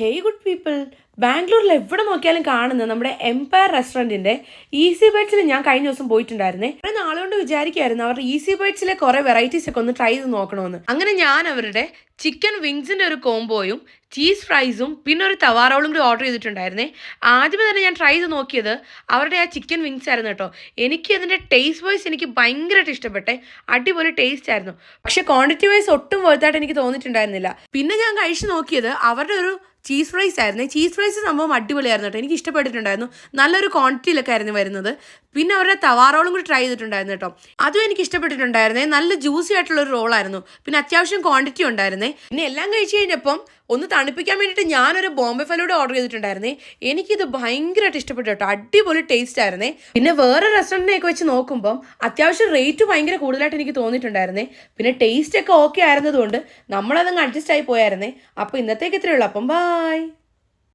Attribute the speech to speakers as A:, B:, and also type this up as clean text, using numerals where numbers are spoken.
A: Hey good people, ബാംഗ്ലൂരിൽ എവിടെ നോക്കിയാലും കാണുന്നത് നമ്മുടെ എംപയർ റെസ്റ്റോറൻറ്റിൻ്റെ ഈസി ബൈറ്റ്സിൽ ഞാൻ കഴിഞ്ഞ ദിവസം പോയിട്ടുണ്ടായിരുന്നേ. കുറേ നാളുകൊണ്ട് വിചാരിക്കുമായിരുന്നു അവരുടെ ഈസി ബൈറ്റ്സിലെ കുറേ വെറൈറ്റീസ് ഒക്കെ ഒന്ന് ട്രൈ ചെയ്ത് നോക്കണമെന്ന്. അങ്ങനെ ഞാൻ അവരുടെ ചിക്കൻ വിങ്സിൻ്റെ ഒരു കോംബോയും ചീസ് ഫ്രൈസും പിന്നെ ഒരു തവാ റോളും കൂടി ഓർഡർ ചെയ്തിട്ടുണ്ടായിരുന്നേ. ആദ്യമേ തന്നെ ഞാൻ ട്രൈ ചെയ്ത് നോക്കിയത് അവരുടെ ആ ചിക്കൻ വിങ്സ് ആയിരുന്നു കേട്ടോ. എനിക്ക് അതിൻ്റെ ടേസ്റ്റ് വൈസ് എനിക്ക് ഭയങ്കരമായിട്ട് ഇഷ്ടപ്പെട്ടെ. അടിപൊളി ടേസ്റ്റ് ആയിരുന്നു. പക്ഷേ ക്വാണ്ടിറ്റി വൈസ് ഒട്ടും വർത്തായിട്ട് എനിക്ക് തോന്നിയിട്ടുണ്ടായിരുന്നില്ല. പിന്നെ ഞാൻ കഴിച്ചു നോക്കിയത് അവരുടെ ഒരു ചീസ് ഫ്രൈസ് ആയിരുന്നു. ചീസ് ഫ്രൈസ് സംഭവം അടിപൊളിയായിരുന്നു കേട്ടോ. എനിക്ക് ഇഷ്ടപ്പെട്ടിട്ടുണ്ടായിരുന്നു. നല്ലൊരു ക്വാണ്ടിറ്റിയിലൊക്കെ ആയിരുന്നു വരുന്നത്. പിന്നെ അവരുടെ തവാ റോളും കൂടി ട്രൈ ചെയ്തിട്ടുണ്ടായിരുന്നു കേട്ടോ. അതും എനിക്ക് ഇഷ്ടപ്പെട്ടിട്ടുണ്ടായിരുന്നേ. നല്ല ജ്യൂസി ആയിട്ടുള്ളൊരു റോളായിരുന്നു. പിന്നെ അത്യാവശ്യം ക്വാണ്ടിറ്റി ഉണ്ടായിരുന്നേ. പിന്നെ എല്ലാം കഴിച്ച് കഴിഞ്ഞപ്പം ഒന്ന് തണുപ്പിക്കാൻ വേണ്ടിയിട്ട് ഞാനൊരു ബോംബെ ഫലൂഡ ഓർഡർ ചെയ്തിട്ടുണ്ടായിരുന്നേ. എനിക്കിത് ഭയങ്കരമായിട്ട് ഇഷ്ടപ്പെട്ടു കേട്ടോ. അടിപൊളി ടേസ്റ്റ് ആയിരുന്നേ. പിന്നെ വേറെ റെസ്റ്റോറൻറ്റിനെയൊക്കെ വെച്ച് നോക്കുമ്പം അത്യാവശ്യം റേറ്റ് ഭയങ്കര കൂടുതലായിട്ട് എനിക്ക് തോന്നിയിട്ടുണ്ടായിരുന്നേ. പിന്നെ ടേസ്റ്റ് ഒക്കെ ഓക്കെ ആയിരുന്നതുകൊണ്ട് നമ്മളതങ്ങ് അഡ്ജസ്റ്റ് ആയി പോയായിരുന്നേ. അപ്പോൾ ഇന്നത്തേക്ക് ഇത്രയേ ഉള്ളൂ. അപ്പം ബായ്.